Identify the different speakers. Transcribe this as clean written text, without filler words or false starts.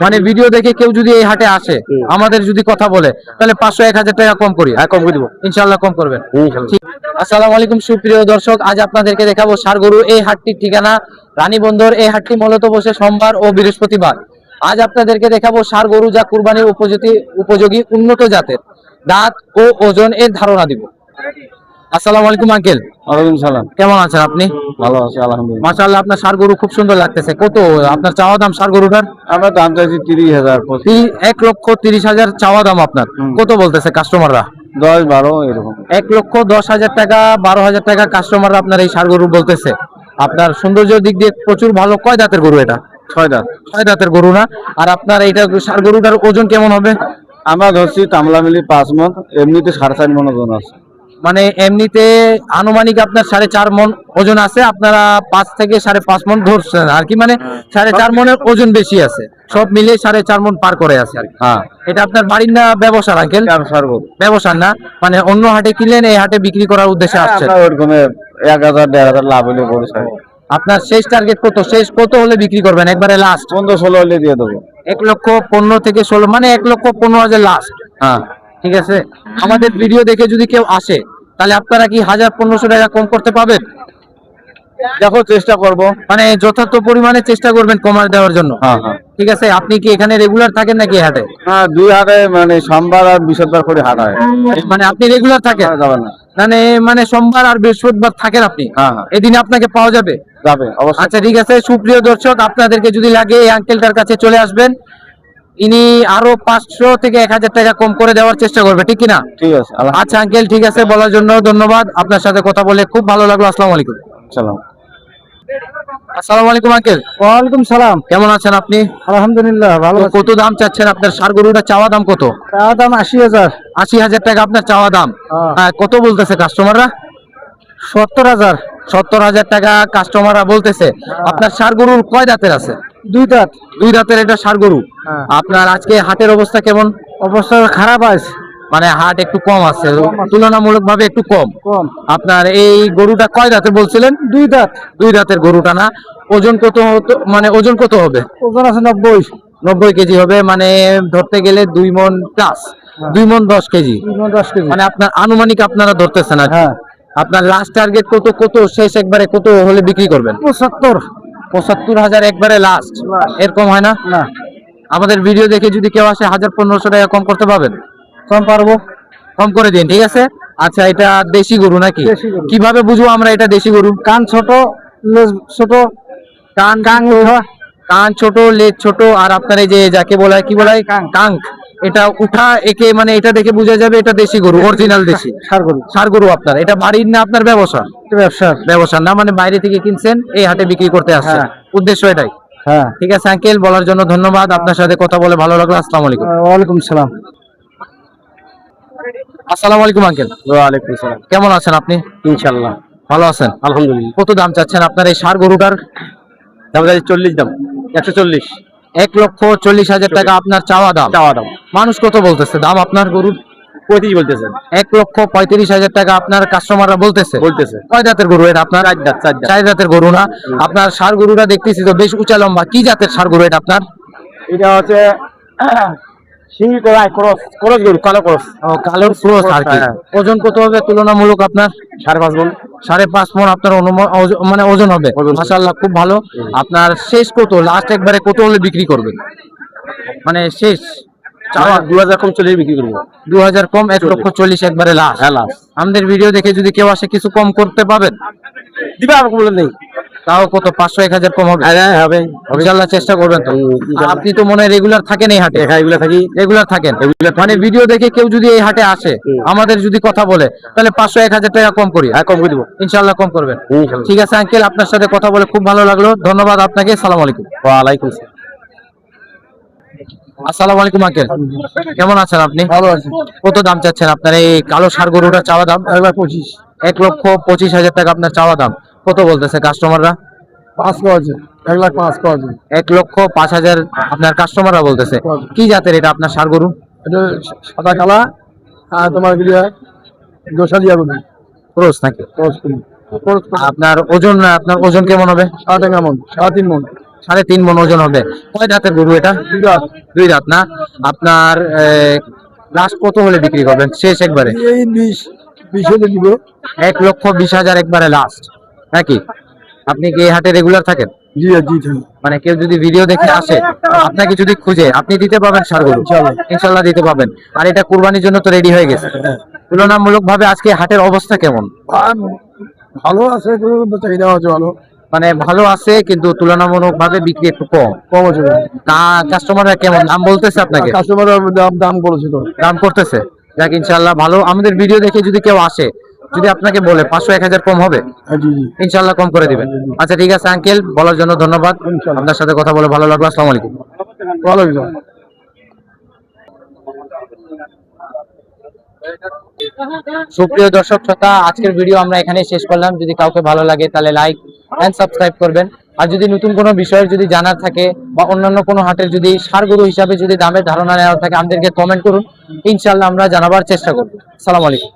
Speaker 1: মানে ভিডিও দেখে কেউ যদি এই হাটে আসে, আমাদের যদি কথা বলে, তাহলে 500-1000 টাকা কম করি।
Speaker 2: কম করে দিব,
Speaker 1: ইনশাআল্লাহ কম করবেন। আসসালামু আলাইকুম সুপ্রিয় দর্শক, আজ আপনাদেরকে দেখাবো ষাঁড় গরু। এই হাটটির ঠিকানা রানীবন্দর। এই হাটটি মূলত বসে সোমবার ও বৃহস্পতিবার। আজ আপনাদেরকে দেখাবো ষাঁড় গরু যা কুরবানির উপযোগী উন্নত জাতের, দাঁত ও ওজন এর ধারণা দিব। আসসালামু আলাইকুম আঙ্কেল।
Speaker 2: ওয়ালাইকুম সালাম।
Speaker 1: কেমন আছেন আপনি?
Speaker 2: ভালো আছি আলহামদুলিল্লাহ।
Speaker 1: মাশাআল্লাহ, আপনার ষাঁড় গরু খুব সুন্দর লাগতেছে। কত আপনার চাওয়া দাম ষাঁড় গরুটার?
Speaker 2: আমরা দাম চাইছি 30,000,
Speaker 1: 1,30,000 চাওয়া দাম আপনার। কত বলতেছে কাস্টমাররা?
Speaker 2: 10-12 এরকম।
Speaker 1: 1,10,000 টাকা, 12,000 টাকা কাস্টমাররা আপনার এই ষাঁড় গরু বলতেছে। আপনার সৌন্দর্যের দিক দিয়ে প্রচুর ভালো। কয় দাঁতের গরু এটা?
Speaker 2: 6 দাঁত।
Speaker 1: 6 দাঁতের গরু না? আর আপনার এইটা ষাঁড় গরুটার ওজন কেমন হবে?
Speaker 2: আমরা ধরছি তামলা মিলি 5 মণ, এমনিতে 4.5 মণ ওজন আছে।
Speaker 1: মানে এমনিতে আনুমানিক আপনার 4.5 মণ ওজন আছে, আপনারা 5 থেকে 5.5 মণ ধরছেন আর কি। মানে 4.5 মণের ওজন বেশি আছে, সব মিলে 4.5 মণ পার করে আছে আর কি।
Speaker 2: হ্যাঁ,
Speaker 1: এটা আপনার বাড়ির না ব্যবসার আঙ্কেল? ব্যবসা না, মানে অন্য হাটে কিনলেন, এই হাটে বিক্রি করার উদ্দেশ্যে আসছে?
Speaker 2: ওরকম 1,000-1,500 লাভ হলে বড় সাহেব।
Speaker 1: আপনার শেষ টার্গেট কত? শেষ কত হলে বিক্রি করবেন একবারে লাস্ট?
Speaker 2: 15-16 হলে দিয়ে দেবো।
Speaker 1: 1,15,000 থেকে 16, মানে 1,15,000 লাস্ট।
Speaker 2: হ্যাঁ,
Speaker 1: ঠিক আছে। আমাদের ভিডিও দেখে যদি কেউ আসে, তাহলে আপনারা কি 1,000-1,500 টাকা কম করতে পারবেন?
Speaker 2: দেখো চেষ্টা করব।
Speaker 1: মানে যথার্থ পরিমাণে চেষ্টা করবেন কমার দেওয়ার জন্য।
Speaker 2: হ্যাঁ হ্যাঁ,
Speaker 1: ঠিক আছে। আপনি কি এখানে রেগুলার থাকেন নাকি হাটে?
Speaker 2: হ্যাঁ, 2 হাটে, মানে সোমবার আর বৃহস্পতিবার করে হাট হয়।
Speaker 1: মানে আপনি রেগুলার থাকেন?
Speaker 2: যাবে না,
Speaker 1: মানে সোমবার আর বৃহস্পতিবার থাকেন আপনি?
Speaker 2: হ্যাঁ হ্যাঁ,
Speaker 1: এদিনে আপনাকে পাওয়া যাবে?
Speaker 2: যাবে অবশ্যই।
Speaker 1: আচ্ছা ঠিক আছে। সুপ্রিয় দর্শক, আপনাদেরকে যদি লাগে এই আঙ্কেলটার কাছে চলে আসবেন। ইনি আরো 500 থেকে 1,000 টাকা কম করে দেওয়ার চেষ্টা করবে, ঠিক কিনা?
Speaker 2: ঠিক আছে।
Speaker 1: আচ্ছা আঙ্কেল, ঠিক আছে, বলার জন্য ধন্যবাদ। আপনার সাথে কথা বলে খুব ভালো লাগলো। আসসালামু আলাইকুম।
Speaker 2: সালাম।
Speaker 1: আসসালামু আলাইকুম আঙ্কেল।
Speaker 3: ওয়ালাইকুম সালাম।
Speaker 1: কেমন আছেন আপনি?
Speaker 3: আলহামদুলিল্লাহ ভালো আছি।
Speaker 1: কত দাম চাচ্ছেন আপনার ষাঁড় গরুটা? চাওয়া দাম কত?
Speaker 3: চাওয়া দাম 80,000।
Speaker 1: 80,000 টাকা আপনার চাওয়া দাম। হ্যাঁ, কত বলতেছে কাস্টমাররা?
Speaker 3: 70,000।
Speaker 1: 70,000 টাকা কাস্টমাররা বলতেছে। আপনার ষাঁড় গরুর কয় দাঁতের আছে?
Speaker 3: 2 দাঁত।
Speaker 1: 2 দাঁতের এটা ষাঁড় গরু।
Speaker 3: হ্যাঁ।
Speaker 1: আপনার আজকে হাটের অবস্থা কেমন?
Speaker 3: অবস্থা খারাপ আছে।
Speaker 1: মানে হাট একটু কম আছে, তুলনামূলক ভাবে একটু কম। আপনার এই গরুটা কয় দাঁতের বলছিলেন?
Speaker 3: 2 দাঁত।
Speaker 1: 2 দাঁতের গরুটা না? ওজন কত হতো? মানে ওজন কত হবে?
Speaker 3: ওজন আছে 90।
Speaker 1: 90 কেজি হবে, মানে ধরতে গেলে 2 মণ প্লাস। 2 মণ 10 কেজি।
Speaker 3: 10 কেজি।
Speaker 1: মানে আপনার আনুমানিক আপনারা ধরতেছেন আর কি।
Speaker 3: হ্যাঁ।
Speaker 1: আপনার লাস্ট টার্গেট কত শেষ একবারে কত হলে বিক্রি করবেন?
Speaker 3: 75।
Speaker 1: 75,000 একবারে লাস্ট? এরকম হয় না?
Speaker 3: না,
Speaker 1: আমাদের ভিডিও দেখে যদি কেউ আসে 1,000-1,500 টাকা কম করতে পারবেন?
Speaker 3: কম পারবো।
Speaker 1: কম করে দিন, ঠিক আছে। আচ্ছা, এটা দেশি গরু নাকি?
Speaker 3: দেশি গরু।
Speaker 1: কিভাবে বুঝবো আমরা এটা দেশি গরু?
Speaker 3: কান ছোট, লেজ ছোট,
Speaker 1: কান ছোট, লেজ ছোট, আর আপনার এই যে যাকে বলা হয়, কি বলা হয়, কাঙ্ক, এটা উঠা একে, মানে এটা দেখে বোঝা যাবে এটা দেশি গরু, অরিজিনাল দেশি
Speaker 3: ষাঁড় গরু।
Speaker 1: ষাঁড় গরু। আপনার এটা বাড়ির না আপনার ব্যবসা?
Speaker 3: ব্যবসার।
Speaker 1: ব্যবসা না, মানে বাইরে থেকে কিনছেন, এই হাটে বিক্রি করতে আসছে,
Speaker 3: হ্যাঁ।
Speaker 1: উদ্দেশ্য এটাই।
Speaker 3: হ্যাঁ।
Speaker 1: ঠিক আছে আঙ্কেল, বলার জন্য ধন্যবাদ। আপনার সাথে কথা বলে ভালো লাগলো। আসসালামু আলাইকুম।
Speaker 3: ওয়ালাইকুম সালাম।
Speaker 1: আসসালামু আলাইকুম আঙ্কেল।
Speaker 2: ওয়ালাইকুম সালাম।
Speaker 1: কেমন আছেন আপনি?
Speaker 2: ইনশাআল্লাহ
Speaker 1: ভালো আছেন?
Speaker 2: আলহামদুলিল্লাহ।
Speaker 1: কত দাম চাচ্ছেন আপনার এই ষাঁড় গরুটার?
Speaker 2: দাম চাইছি 40, দাম 140।
Speaker 1: 1,40,000 টাকা আপনার চাওয়া দাম। মানুষ কত বলতেছে দাম আপনার গরুর?
Speaker 2: 35 বলতেছেন।
Speaker 1: 1,35,000 টাকা আপনার কাস্টমাররা বলতেছে। কয় দাঁতের গরু এটা আপনার?
Speaker 2: 4 দাঁত।
Speaker 1: 4 দাঁতের গরু না? আপনার ষাঁড় গরুটা দেখতেছি তো বেশ উঁচা লম্বা। কি জাতের ষাঁড় গরু এটা আপনার?
Speaker 2: এটা হচ্ছে সিঙ্গি করাই ক্রস গরু, কালো ক্রস।
Speaker 1: ও, কালো ক্রস আর কি। ওজন কত হবে তুলনামূলক আপনার?
Speaker 2: 5.5 মণ।
Speaker 1: 5.5 মণ আপনার মানে ওজন হবে। মাশাআল্লাহ, খুব ভালো। আপনার শেষ কত, লাস্ট একবারে কত হলে বিক্রি করবেন? মানে শেষ চাওয়া
Speaker 2: 2,000 কম চলে বিক্রি করবো।
Speaker 1: 2,000 কম, 1,40,000 একবারে লাস্ট। আমাদের ভিডিও দেখে যদি কেউ আসে কিছু কম করতে পারবেন?
Speaker 2: দিবা আমাকে বলে নেই।
Speaker 1: তাও কত, 500-1,000 কম হবে?
Speaker 2: হবে।
Speaker 1: ইনশাআল্লাহ চেষ্টা করবেন তো। আর আপনি তো মনে হয় রেগুলার থাকেন এই হাটে?
Speaker 2: এগুলা থাকি।
Speaker 1: রেগুলার থাকেন, মানে ভিডিও দেখে কেউ যদি এই হাটে আসে, আমাদের যদি কথা বলে, তাহলে 500-1,000 টাকা কম করি।
Speaker 2: কম করে দিব,
Speaker 1: ইনশাআল্লাহ কম করবেন। ঠিক আছে আঙ্কেল, আপনার সাথে কথা বলে খুব ভালো লাগলো। ধন্যবাদ আপনাকে। সালাম আলাইকুম।
Speaker 2: ওয়ালাইকুম সালাম।
Speaker 1: আসসালামু আলাইকুম আঙ্কেল। কেমন আছেন আপনি?
Speaker 3: ভালো আছি।
Speaker 1: কত দাম চাচ্ছেন আপনার এই কালো ষাঁড় গরুটার চাওয়া দাম?
Speaker 3: 1,25,000।
Speaker 1: 1,25,000 টাকা আপনার চাওয়া দাম। কত বলতেছে কাস্টমাররা?
Speaker 3: 5 পাওয়া যায়। 1,05,000 পাওয়া যায়।
Speaker 1: 1,05,000 আপনার কাস্টমাররা বলতেছে। কি জাতের এটা আপনার ষাঁড় গরু?
Speaker 3: এটা সাদা কালা, আর তোমার দোসালিয়া গরু।
Speaker 1: ক্রস নাকি? আপনার ওজন কেমন হবে?
Speaker 3: 7.5 মণ, 3.5 মণ।
Speaker 1: 3.5 মণ ওজন হবে। কয় দাঁতের গরু এটা? 2 দাঁত না? আপনার লাস্ট কত হলে বিক্রি করবেন শেষ একবারে?
Speaker 3: এই 20 হলে দিব।
Speaker 1: 1,20,000 একবারে লাস্ট নাকি? আপনি কি এই হাটে রেগুলার থাকেন?
Speaker 3: জি জি।
Speaker 1: মানে কেউ যদি ভিডিও দেখে আসে আপনাকে যদি খুঁজে, আপনি দিতে পারবেন ষাঁড় গরু? ইনশাল্লাহ দিতে পারবেন। আর এটা কুরবানির জন্য তো রেডি হয়ে গেছে। তুলনামূলক ভাবে আজকে হাটের অবস্থা কেমন?
Speaker 3: ভালো আছে, চাহিদা আছে ভালো,
Speaker 1: মানে ভালো আছে কিন্তু তুলনামূলক ভাবে বিক্রি একটু কম।
Speaker 3: কম আছে।
Speaker 1: কাস্টমাররা কেমন দাম বলতেছে আপনাকে?
Speaker 3: কাস্টমার দাম করেছে তো,
Speaker 1: দাম করতেছে। যাক ইনশাল্লাহ ভালো। আমাদের ভিডিও দেখে যদি কেউ আসে, যদি আপনাকে বলে 500-1000 কম হবে?
Speaker 3: জি জি
Speaker 1: ইনশাল্লাহ কম করে দিবেন। আচ্ছা ঠিক আছে আঙ্কেল, বলার জন্য ধন্যবাদ।
Speaker 3: ইনশাল্লাহ।
Speaker 1: আপনার সাথে কথা বলে ভালো লাগলো। আসসালামু আলাইকুম।
Speaker 3: ভালো হয়েছে।
Speaker 1: সুপ্রিয় দর্শক শ্রোতা, আজকের ভিডিও আমরা এখানে শেষ করলাম। যদি কাউকে ভালো লাগে তাহলে লাইক এন্ড সাবস্ক্রাইব করবেন। আর যদি নতুন কোনো বিষয়ের যদি জানার থাকে বা অন্যান্য কোনো হাটের যদি ষাঁড় গরু হিসাবে যদি দামের ধারণা নেওয়ার থাকে আমাদেরকে কমেন্ট করুন, ইনশাল্লাহ আমরা জানাবার চেষ্টা করব। আসসালামু আলাইকুম।